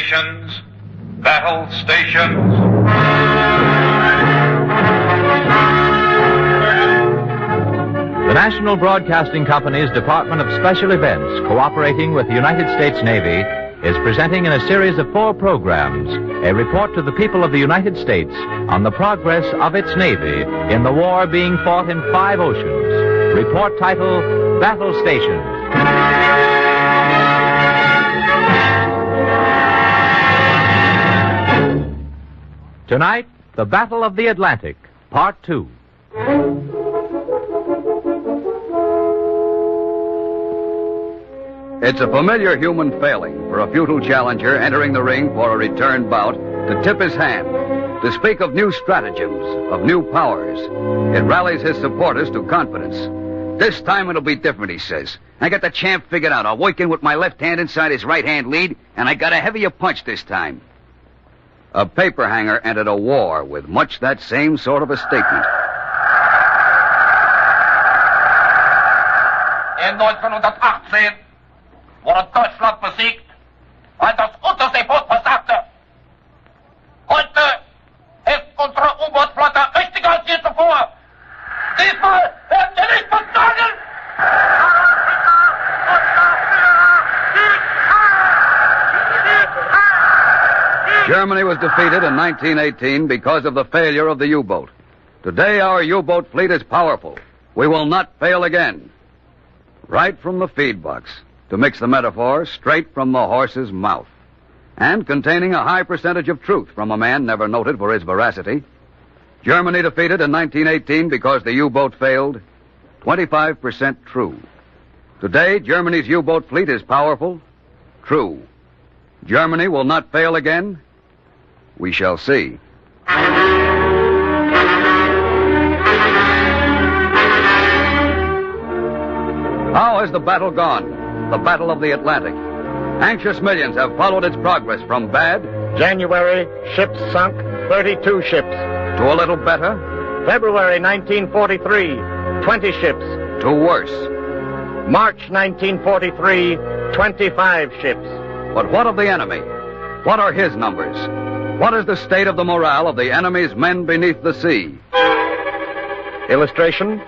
stations, battle stations. The National Broadcasting Company's Department of Special Events, cooperating with the United States Navy, is presenting in a series of 4 programs a report to the people of the United States on the progress of its Navy in the war being fought in 5 oceans. Report titled Battle Stations. Tonight, the Battle of the Atlantic, Part 2. It's a familiar human failing for a futile challenger entering the ring for a return bout to tip his hand, to speak of new stratagems, of new powers. It rallies his supporters to confidence. This time it'll be different, he says. I got the champ figured out. I'll work in with my left hand inside his right hand lead, and I got a heavier punch this time. A paper hanger entered a war with much that same sort of a statement. In 1918 wurde Deutschland besiegt, weil das Unterseeboot versagte. Heute ist unsere U-Boot-Flotte mächtiger als je zuvor. Diesmal werden wir nicht versagen! Germany was defeated in 1918 because of the failure of the U-boat. Today our U-boat fleet is powerful. We will not fail again. Right from the feed box, to mix the metaphor straight from the horse's mouth, and containing a high percentage of truth from a man never noted for his veracity. Germany defeated in 1918 because the U-boat failed. 25% true. Today, Germany's U-boat fleet is powerful. True. Germany will not fail again. We shall see. How has the battle gone? The Battle of the Atlantic. Anxious millions have followed its progress from bad... January, ships sunk, 32 ships. To a little better... February 1943, 20 ships. To worse. March 1943, 25 ships. But what of the enemy? What are his numbers? What is the state of the morale of the enemy's men beneath the sea? Illustration: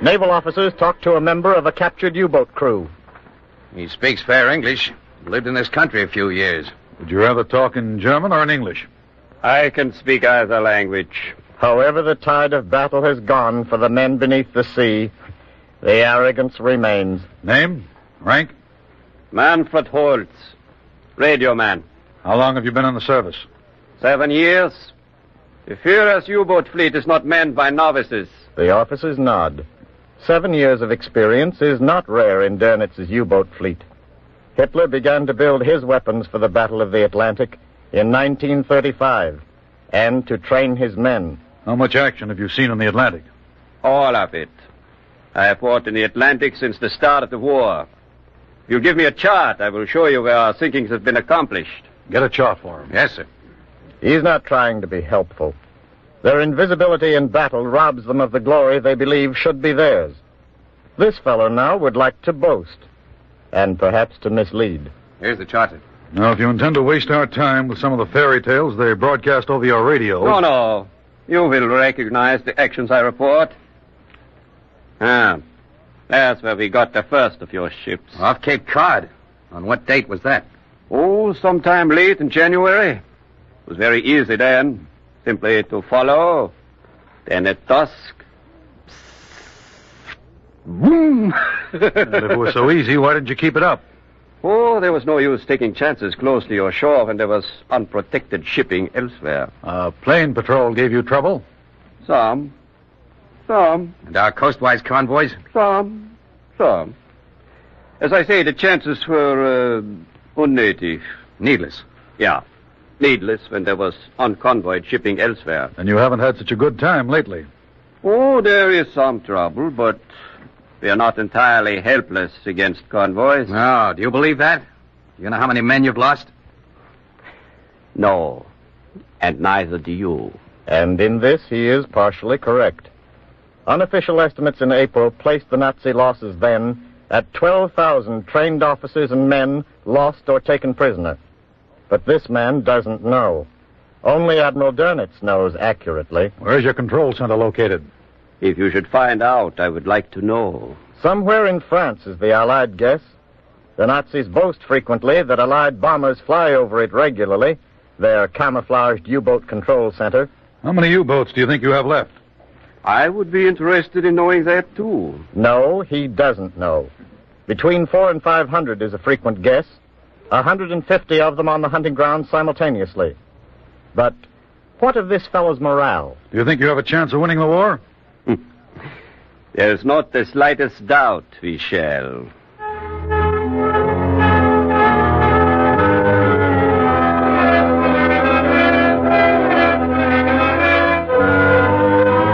naval officers talk to a member of a captured U-boat crew. He speaks fair English. Lived in this country a few years. Would you rather talk in German or in English? I can speak either language. However the tide of battle has gone for the men beneath the sea, the arrogance remains. Name? Rank? Manfred Holtz, radio man. How long have you been in the service? 7 years. The Führer's U-boat fleet is not manned by novices. The officers nod. 7 years of experience is not rare in Donitz's U-boat fleet. Hitler began to build his weapons for the Battle of the Atlantic in 1935, and to train his men. How much action have you seen in the Atlantic? All of it. I have fought in the Atlantic since the start of the war. If you give me a chart, I will show you where our sinkings have been accomplished. Get a chart for him. Yes, sir. He's not trying to be helpful. Their invisibility in battle robs them of the glory they believe should be theirs. This fellow now would like to boast, and perhaps to mislead. Here's the chart. Now, if you intend to waste our time with some of the fairy tales they broadcast over your radio... No. You will recognize the actions I report. That's where we got the first of your ships. Off Cape Cod. On what date was that? Oh, sometime late in January. It was very easy then. Simply to follow. Then at dusk... Boom! And if it was so easy, why didn't you keep it up? Oh, there was no use taking chances close to your shore when there was unprotected shipping elsewhere. Plane patrol gave you trouble? Some. And our coastwise convoys? Some. As I say, the chances were unnative. Needless. Yeah. Needless when there was unconvoyed shipping elsewhere. And you haven't had such a good time lately. Oh, there is some trouble, but we are not entirely helpless against convoys. No, do you believe that? You know how many men you've lost? No, and neither do you. And in this he is partially correct. Unofficial estimates in April placed the Nazi losses then at 12,000 trained officers and men lost or taken prisoner. But this man doesn't know. Only Admiral Dönitz knows accurately. Where's your control center located? If you should find out, I would like to know. Somewhere in France is the Allied guess. The Nazis boast frequently that Allied bombers fly over it regularly, their camouflaged U-boat control center. How many U-boats do you think you have left? I would be interested in knowing that, too. No, he doesn't know. Between 400 and 500 is a frequent guess. 150 of them on the hunting ground simultaneously. But what of this fellow's morale? Do you think you have a chance of winning the war? There's not the slightest doubt we shall.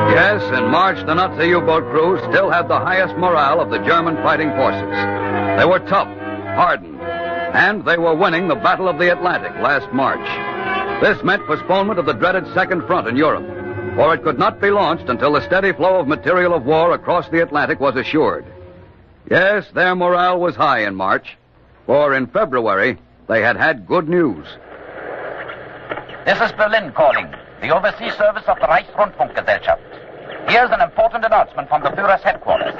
Yes, in March, the Nazi U-boat crews still had the highest morale of the German fighting forces. They were tough, hardened, and they were winning the Battle of the Atlantic last March. This meant postponement of the dreaded Second Front in Europe, for it could not be launched until the steady flow of material of war across the Atlantic was assured. Yes, their morale was high in March, for in February, they had good news. This is Berlin calling, the overseas service of the Reichsrundfunkgesellschaft. Here's an important announcement from the Führer's headquarters.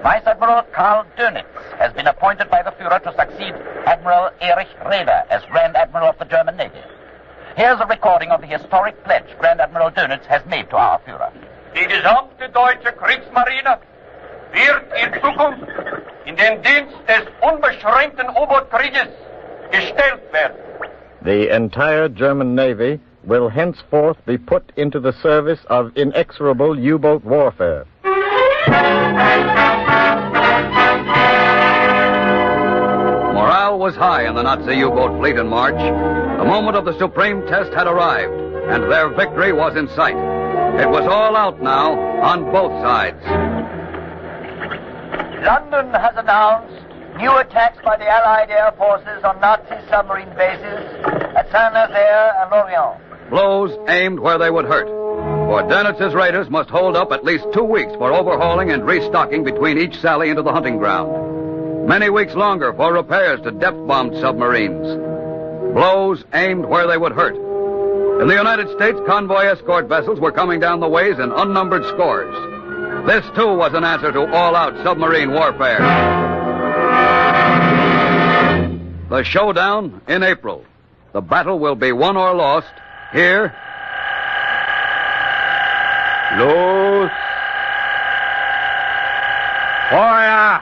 Vice Admiral Karl Dönitz has been appointed by the Führer to succeed Admiral Erich Raeder as Grand Admiral of the German Navy. Here's a recording of the historic pledge Grand Admiral Dönitz has made to our Führer. Die gesamte deutsche Kriegsmarine wird in Zukunft in den Dienst des unbeschränkten U-Boot-Krieges gestellt werden. The entire German Navy will henceforth be put into the service of inexorable U-boat warfare. Morale was high in the Nazi U-boat fleet in March. The moment of the supreme test had arrived, and their victory was in sight. It was all out now on both sides. London has announced new attacks by the Allied air forces on Nazi submarine bases at Saint-Nazaire and Lorient. Blows aimed where they would hurt. For Dönitz's raiders must hold up at least 2 weeks for overhauling and restocking between each sally into the hunting ground. Many weeks longer for repairs to depth-bombed submarines. Blows aimed where they would hurt. In the United States, convoy escort vessels were coming down the ways in unnumbered scores. This, too, was an answer to all-out submarine warfare. The showdown in April. The battle will be won or lost here. Los. Feuer!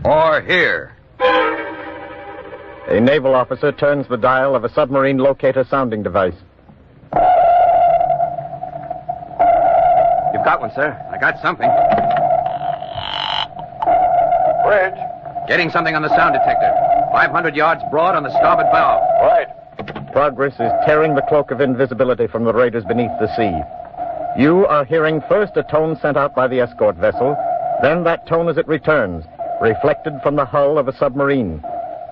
Or here. A naval officer turns the dial of a submarine locator sounding device. You've got one, sir. I got something. Bridge. Getting something on the sound detector. 500 yards broad on the starboard bow. Right. Progress is tearing the cloak of invisibility from the raiders beneath the sea. You are hearing first a tone sent out by the escort vessel, then that tone as it returns, reflected from the hull of a submarine.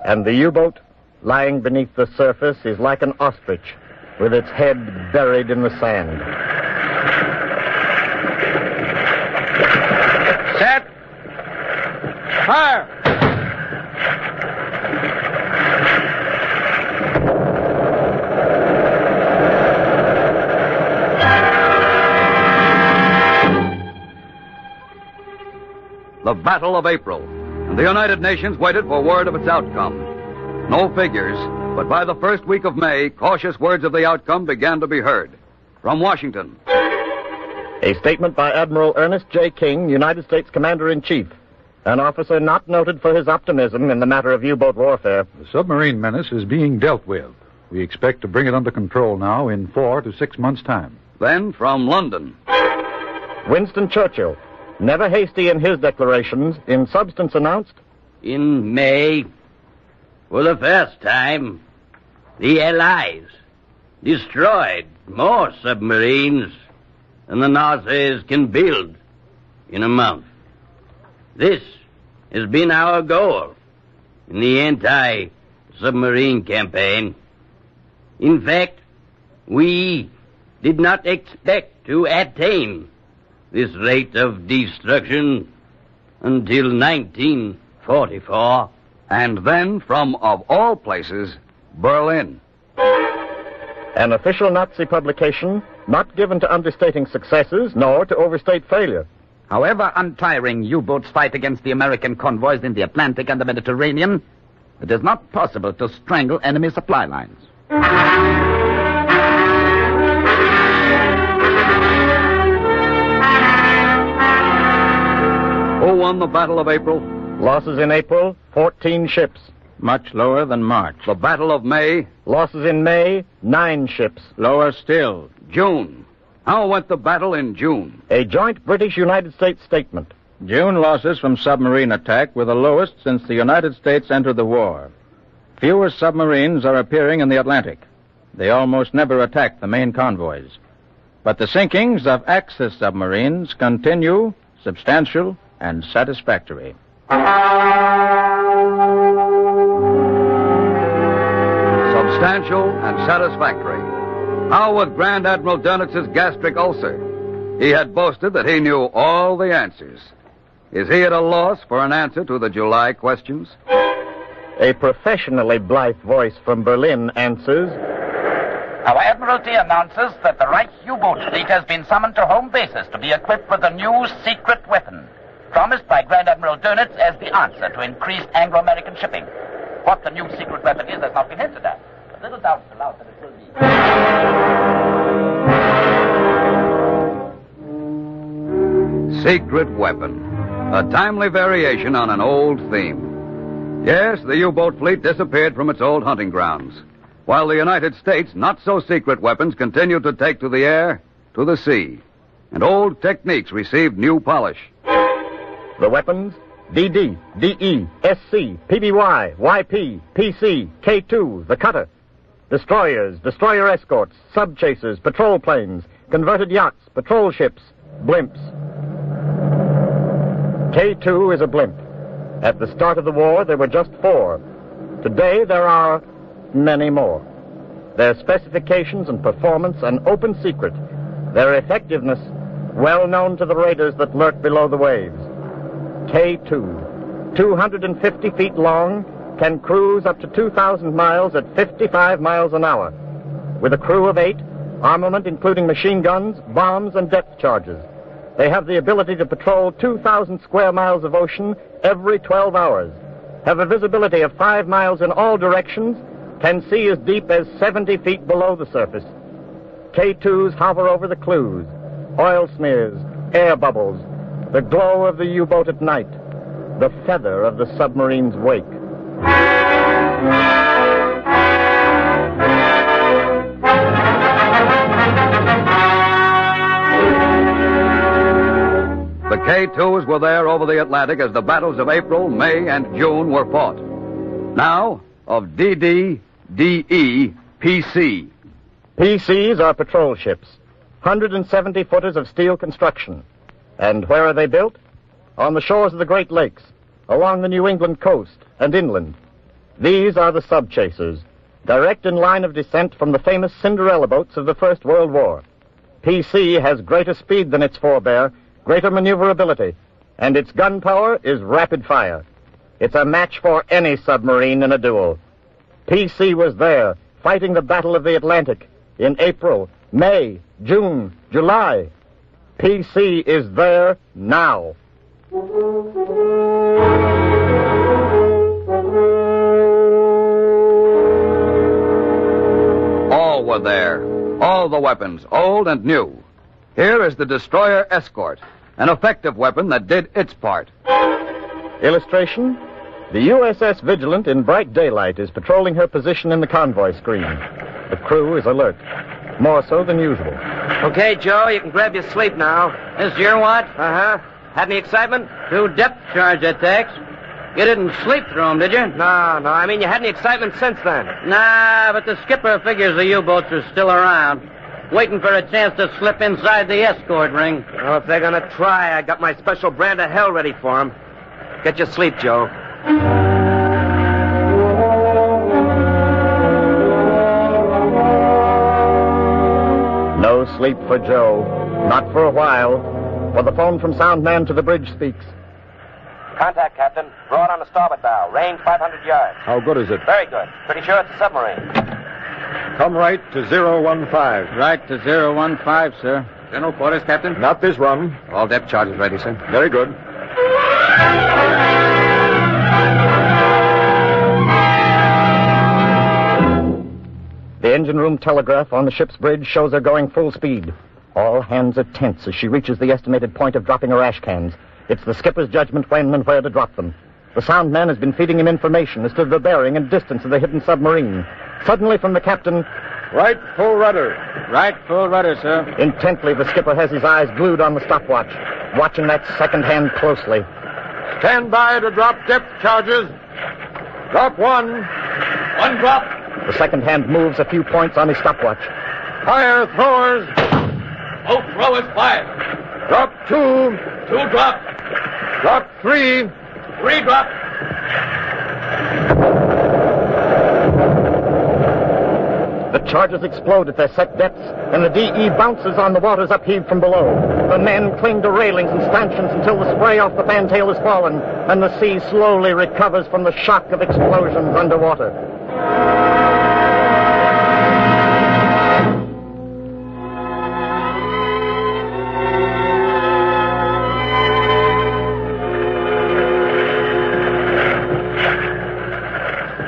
And the U-boat, lying beneath the surface, is like an ostrich, with its head buried in the sand. Set. Fire! The Battle of April. And the United Nations waited for word of its outcome. No figures, but by the first week of May, cautious words of the outcome began to be heard. From Washington. A statement by Admiral Ernest J. King, United States Commander-in-Chief, an officer not noted for his optimism in the matter of U-boat warfare. The submarine menace is being dealt with. We expect to bring it under control now in 4 to 6 months' time. Then from London. Winston Churchill, never hasty in his declarations, in substance announced, in May, for the first time, the Allies destroyed more submarines than the Nazis can build in a month. This has been our goal in the anti-submarine campaign. In fact, we did not expect to attain this rate of destruction until 1944. And then from, of all places, Berlin. An official Nazi publication not given to understating successes nor to overstate failure. However untiring U-boats fight against the American convoys in the Atlantic and the Mediterranean, it is not possible to strangle enemy supply lines. Who won the Battle of April? Losses in April, 14 ships. Much lower than March. The Battle of May? Losses in May, 9 ships. Lower still. June. How went the battle in June? A joint British-United States statement. June losses from submarine attack were the lowest since the United States entered the war. Fewer submarines are appearing in the Atlantic. They almost never attack the main convoys. But the sinkings of Axis submarines continue, substantial and satisfactory. Substantial and satisfactory. How with Grand Admiral Dönitz's gastric ulcer? He had boasted that he knew all the answers. Is he at a loss for an answer to the July questions? A professionally blithe voice from Berlin answers, Our Admiralty announces that the Reich U-boat fleet has been summoned to home bases to be equipped with a new secret weapon, promised by Grand Admiral Dönitz as the answer to increased Anglo-American shipping. What the new secret weapon is has not been hinted at. But little doubt is allowed that it will be. Secret weapon. A timely variation on an old theme. Yes, the U-boat fleet disappeared from its old hunting grounds, while the United States' not-so-secret weapons continued to take to the air, to the sea, and old techniques received new polish. the weapons, DD, DE, SC, PBY, YP, PC, K2, the cutter, destroyers, destroyer escorts, sub-chasers, patrol planes, converted yachts, patrol ships, blimps. K2 is a blimp. At the start of the war, there were just 4. Today, there are many more. Their specifications and performance an open secret. Their effectiveness well known to the raiders that lurk below the waves. K2, 250 feet long, can cruise up to 2,000 miles at 55 miles an hour. With a crew of 8, armament including machine guns, bombs, and depth charges. They have the ability to patrol 2,000 square miles of ocean every 12 hours, have a visibility of 5 miles in all directions, can see as deep as 70 feet below the surface. K2s hover over the clues, oil smears, air bubbles, the glow of the U-boat at night, the feather of the submarine's wake. The K2s were there over the Atlantic as the battles of April, May, and June were fought. Now, of DD, DE, PC. PCs are patrol ships, 170 footers of steel construction. And where are they built? On the shores of the Great Lakes, along the New England coast and inland. These are the sub-chasers, direct in line of descent from the famous Cinderella boats of the First World War. PC has greater speed than its forebear, greater maneuverability, and its gun power is rapid fire. It's a match for any submarine in a duel. PC was there, fighting the Battle of the Atlantic in April, May, June, July. PC is there now. All were there. All the weapons, old and new. Here is the destroyer escort, an effective weapon that did its part. Illustration? The USS Vigilant in bright daylight is patrolling her position in the convoy screen. The crew is alert, more so than usual. Okay, Joe, you can grab your sleep now. This your watch? Uh-huh. Had any excitement? 2 depth charge attacks. You didn't sleep through them, did you? No, I mean you had any excitement since then. Nah, but the skipper figures the U-boats are still around, waiting for a chance to slip inside the escort ring. Well, if they're gonna try, I got my special brand of hell ready for them. Get your sleep, Joe. No sleep for Joe. Not for a while. For the phone from Soundman to the bridge speaks. Contact, Captain. Broad on the starboard bow. Range 500 yards. How good is it? Very good. Pretty sure it's a submarine. Come right to 015. Right to 015, sir. General quarters, Captain? Not this run. All depth charges ready, sir. Very good. The engine room telegraph on the ship's bridge shows her going full speed. All hands are tense as she reaches the estimated point of dropping her ash cans. It's the skipper's judgment when and where to drop them. The sound man has been feeding him information as to the bearing and distance of the hidden submarine. Suddenly from the captain, Right full rudder. Right full rudder, sir. intently the skipper has his eyes glued on the stopwatch, watching that second hand closely. Stand by to drop depth charges. Drop one. One drop. The second hand moves a few points on his stopwatch. Fire throwers. Both throwers fire. Drop two. Two drop. Drop three. Three drop. The charges explode at their set depths, and the DE bounces on the waters upheaved from below. The men cling to railings and stanchions until the spray off the fantail has fallen, and the sea slowly recovers from the shock of explosions underwater.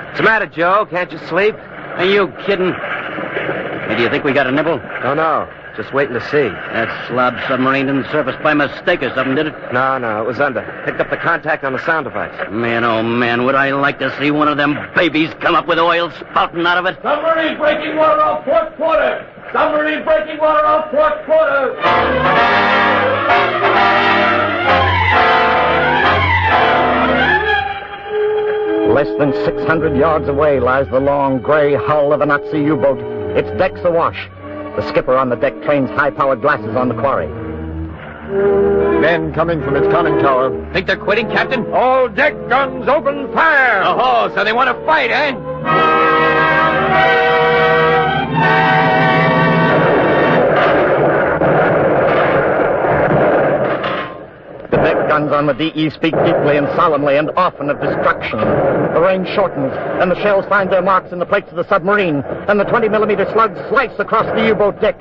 What's the matter, Joe? Can't you sleep? Are you kidding? Hey, do you think we got a nibble? Don't know. Just waiting to see. That slob submarine didn't surface by mistake or something, did it? No, it was under. Picked up the contact on the sound device. Man, oh man, would I like to see one of them babies come up with oil spouting out of it? Submarine breaking water off port quarter. Submarine breaking water off port quarter. Less than 600 yards away lies the long, gray hull of a Nazi U-boat, its decks awash. The skipper on the deck trains high-powered glasses on the quarry. Men coming from its conning tower. Think they're quitting, Captain? All deck guns open fire. Oh, so they want to fight, eh? The deck guns on the DE speak deeply and solemnly and often of destruction. The range shortens, and the shells find their marks in the plates of the submarine, and the 20-millimeter slugs slice across the U-boat deck.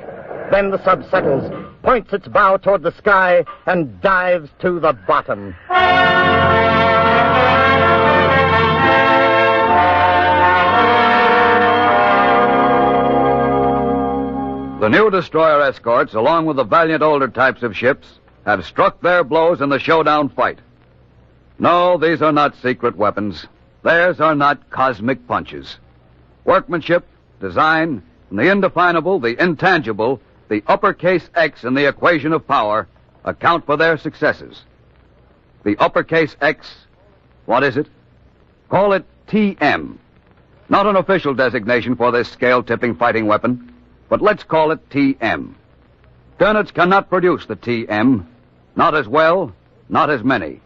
Then the sub settles, points its bow toward the sky, and dives to the bottom. The new destroyer escorts, along with the valiant older types of ships, have struck their blows in the showdown fight. No, these are not secret weapons. Theirs are not cosmic punches. Workmanship, design, and the indefinable, the intangible, the uppercase X in the equation of power account for their successes. The uppercase X, what is it? Call it TM. Not an official designation for this scale-tipping fighting weapon, but let's call it TM. Turnets cannot produce the TM. Not as well, not as many.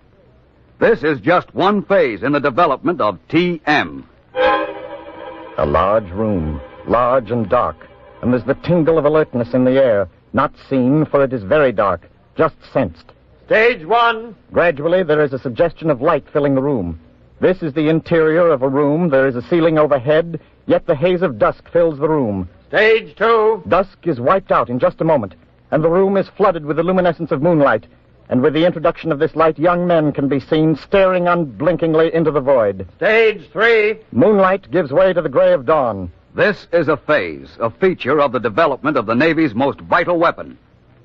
This is just one phase in the development of TM. A large room, large and dark, and there's the tingle of alertness in the air, not seen, for it is very dark, just sensed. Stage one. Gradually, there is a suggestion of light filling the room. This is the interior of a room. There is a ceiling overhead, yet the haze of dusk fills the room. Stage two. Dusk is wiped out in just a moment, and the room is flooded with the luminescence of moonlight. And with the introduction of this light, young men can be seen staring unblinkingly into the void. Stage three. Moonlight gives way to the gray of dawn. This is a phase, a feature of the development of the Navy's most vital weapon,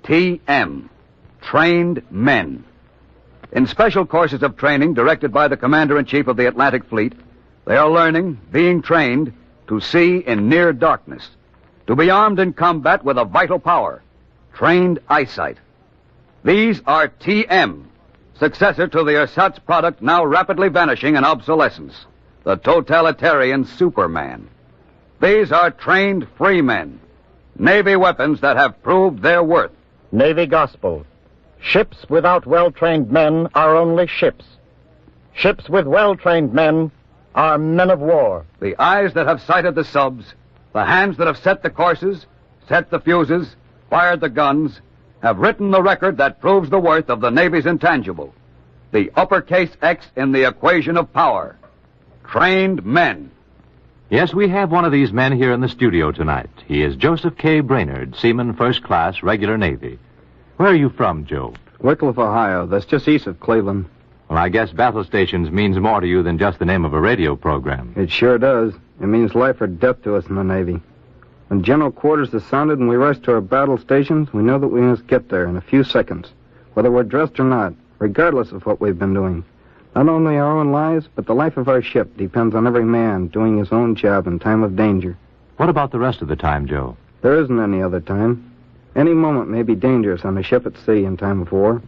TM, trained men. In special courses of training directed by the Commander-in-Chief of the Atlantic Fleet, they are learning, being trained, to see in near darkness, to be armed in combat with a vital power, trained eyesight. These are TM, successor to the ersatz product now rapidly vanishing in obsolescence, the totalitarian Superman. These are trained free men, Navy weapons that have proved their worth. Navy gospel. Ships without well-trained men are only ships. Ships with well-trained men are men of war. The eyes that have sighted the subs, the hands that have set the courses, set the fuses, fired the guns, have written the record that proves the worth of the Navy's intangible. the uppercase X in the equation of power. Trained men. Yes, we have one of these men here in the studio tonight. He is Joseph K. Brainerd, Seaman First Class, Regular Navy. Where are you from, Joe? Wycliffe, Ohio. That's just east of Cleveland. Well, I guess battle stations means more to you than just the name of a radio program. It sure does. It means life or death to us in the Navy. When general quarters is sounded and we rush to our battle stations, we know that we must get there in a few seconds, whether we're dressed or not, regardless of what we've been doing. Not only our own lives, but the life of our ship depends on every man doing his own job in time of danger. What about the rest of the time, Joe? There isn't any other time. Any moment may be dangerous on a ship at sea in time of war.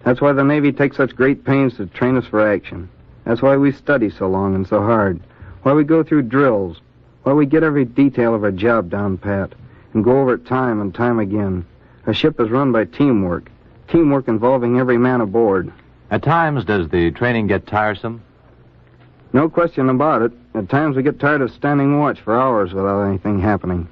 That's why the Navy takes such great pains to train us for action. That's why we study so long and so hard. Why we go through drills. Why we get every detail of our job down pat and go over it time and time again. A ship is run by teamwork. Teamwork involving every man aboard. At times, does the training get tiresome? No question about it. At times we get tired of standing watch for hours without anything happening.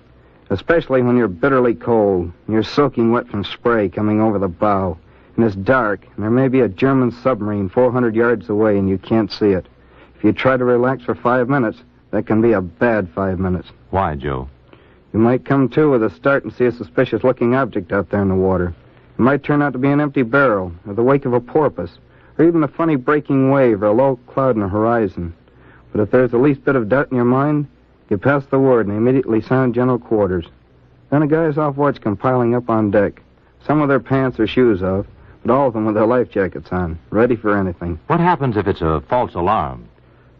Especially when you're bitterly cold, and you're soaking wet from spray coming over the bow, and it's dark, and there may be a German submarine 400 yards away and you can't see it. If you try to relax for 5 minutes, that can be a bad 5 minutes. Why, Joe? You might come to with a start and see a suspicious-looking object out there in the water. It might turn out to be an empty barrel, or the wake of a porpoise, or even a funny breaking wave or a low cloud in the horizon. But if there's the least bit of doubt in your mind, you pass the word and immediately sound general quarters. Then the guys off watch come piling up on deck, some with their pants or shoes off, but all of them with their life jackets on, ready for anything. What happens if it's a false alarm?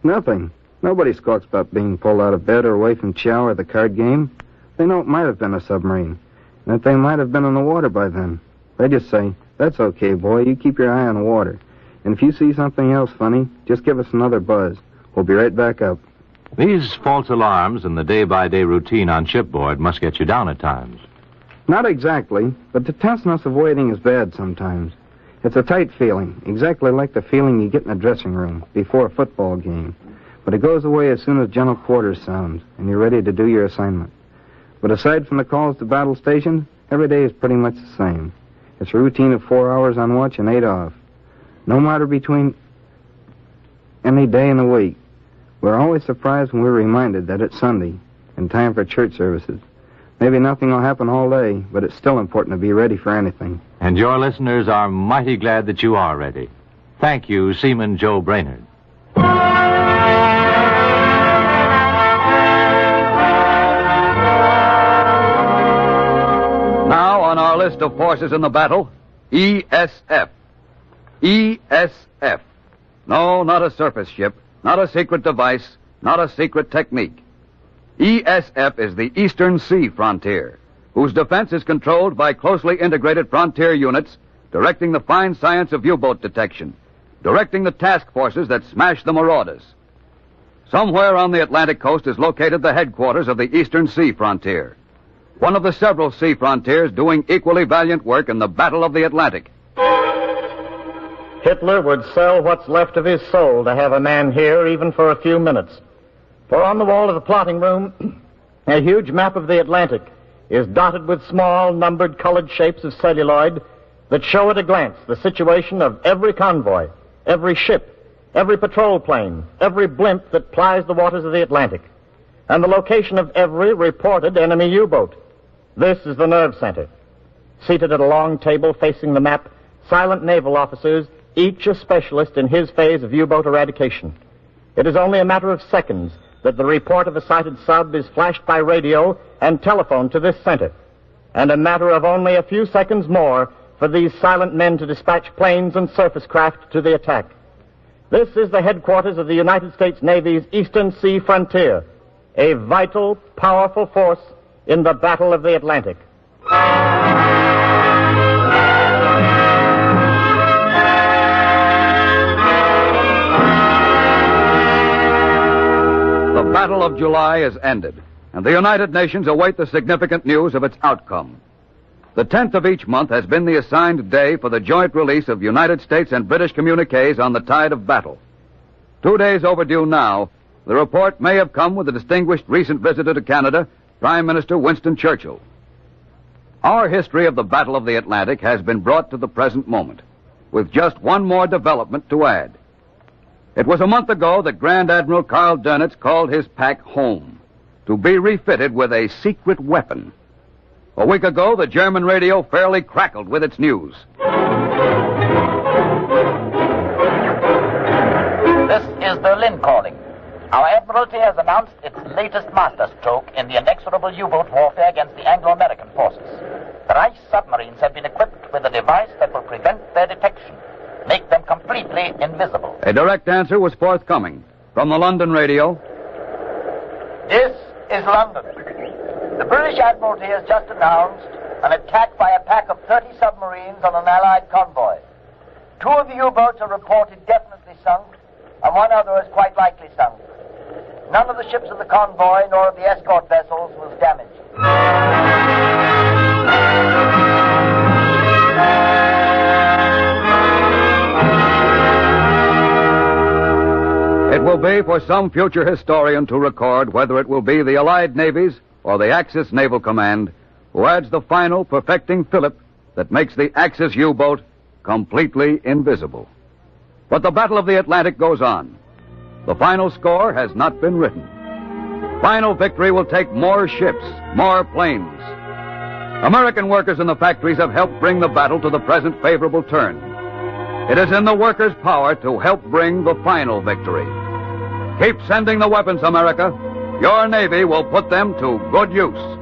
Nothing. Nobody squawks about being pulled out of bed or away from chow or the card game. They know it might have been a submarine, and that they might have been in the water by then. They just say, "That's okay, boy, you keep your eye on the water. And if you see something else funny, just give us another buzz. We'll be right back up." These false alarms and the day-by-day routine on shipboard must get you down at times. Not exactly, but the tenseness of waiting is bad sometimes. It's a tight feeling, exactly like the feeling you get in a dressing room before a football game. But it goes away as soon as general quarters sounds, and you're ready to do your assignment. But aside from the calls to battle stations, every day is pretty much the same. It's a routine of 4 hours on watch and 8 off. No matter between any day in the week. We're always surprised when we're reminded that it's Sunday and time for church services. Maybe nothing will happen all day, but it's still important to be ready for anything. And your listeners are mighty glad that you are ready. Thank you, Seaman Joe Brainerd. Now on our list of forces in the battle, ESF. ESF. No, not a surface ship, not a secret device, not a secret technique. ESF is the Eastern Sea Frontier, whose defense is controlled by closely integrated frontier units directing the fine science of U-boat detection, directing the task forces that smash the marauders. Somewhere on the Atlantic coast is located the headquarters of the Eastern Sea Frontier, one of the several sea frontiers doing equally valiant work in the Battle of the Atlantic. Hitler would sell what's left of his soul to have a man here even for a few minutes. For on the wall of the plotting room, a huge map of the Atlantic is dotted with small, numbered, colored shapes of celluloid that show at a glance the situation of every convoy, every ship, every patrol plane, every blimp that plies the waters of the Atlantic, and the location of every reported enemy U-boat. This is the nerve center. Seated at a long table facing the map, silent naval officers, each a specialist in his phase of U-boat eradication. It is only a matter of seconds that the report of a sighted sub is flashed by radio and telephoned to this center, and a matter of only a few seconds more for these silent men to dispatch planes and surface craft to the attack. This is the headquarters of the United States Navy's Eastern Sea Frontier, a vital, powerful force in the Battle of the Atlantic. The Battle of July is ended, and the United Nations await the significant news of its outcome. The 10th of each month has been the assigned day for the joint release of United States and British communiques on the tide of battle. 2 days overdue now, the report may have come with the distinguished recent visitor to Canada, Prime Minister Winston Churchill. Our history of the Battle of the Atlantic has been brought to the present moment. with just one more development to add. It was a month ago that Grand Admiral Karl Dönitz called his pack home to be refitted with a secret weapon. A week ago, the German radio fairly crackled with its news. This is Berlin calling. Our Admiralty has announced its latest masterstroke in the inexorable U-boat warfare against the Anglo-American forces. The Reich submarines have been equipped with a device that will prevent their detection, make them completely invisible. A direct answer was forthcoming from the London radio. This is London. The British Admiralty has just announced an attack by a pack of 30 submarines on an Allied convoy. 2 of the U-boats are reported definitely sunk, and 1 other is quite likely sunk. None of the ships of the convoy nor of the escort vessels was damaged. It will be for some future historian to record whether it will be the Allied navies or the Axis Naval Command who adds the final perfecting fillip that makes the Axis U-boat completely invisible. But the Battle of the Atlantic goes on. The final score has not been written. Final victory will take more ships, more planes. American workers in the factories have helped bring the battle to the present favorable turn. It is in the workers' power to help bring the final victory. Keep sending the weapons, America. Your Navy will put them to good use.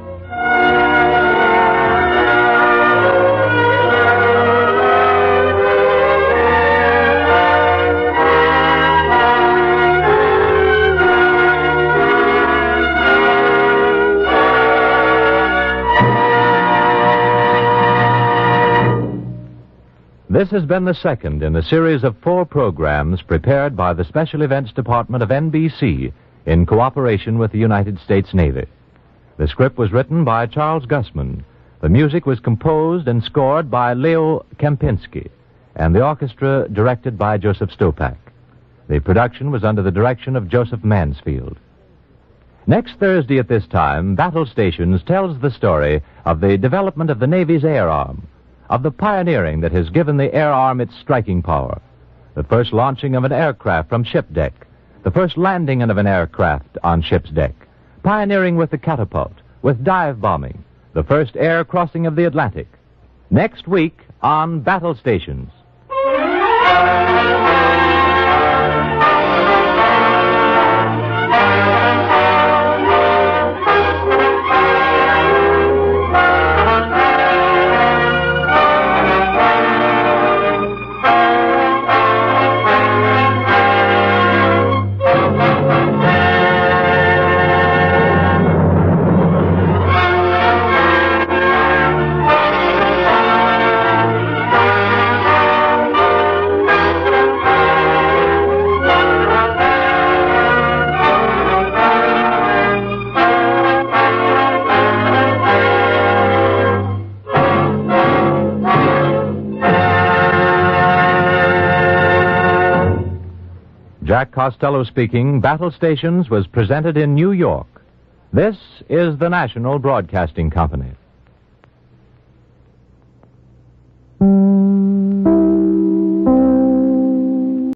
This has been the second in a series of 4 programs prepared by the Special Events Department of NBC in cooperation with the United States Navy. The script was written by Charles Gussman. The music was composed and scored by Leo Kempinski, and the orchestra directed by Joseph Stopak. The production was under the direction of Joseph Mansfield. Next Thursday at this time, Battle Stations tells the story of the development of the Navy's air arm, of the pioneering that has given the air arm its striking power, the first launching of an aircraft from ship deck, the first landing of an aircraft on ship's deck, pioneering with the catapult, with dive bombing, the first air crossing of the Atlantic. Next week on Battle Stations. Jack Costello speaking. Battle Stations was presented in New York. This is the National Broadcasting Company.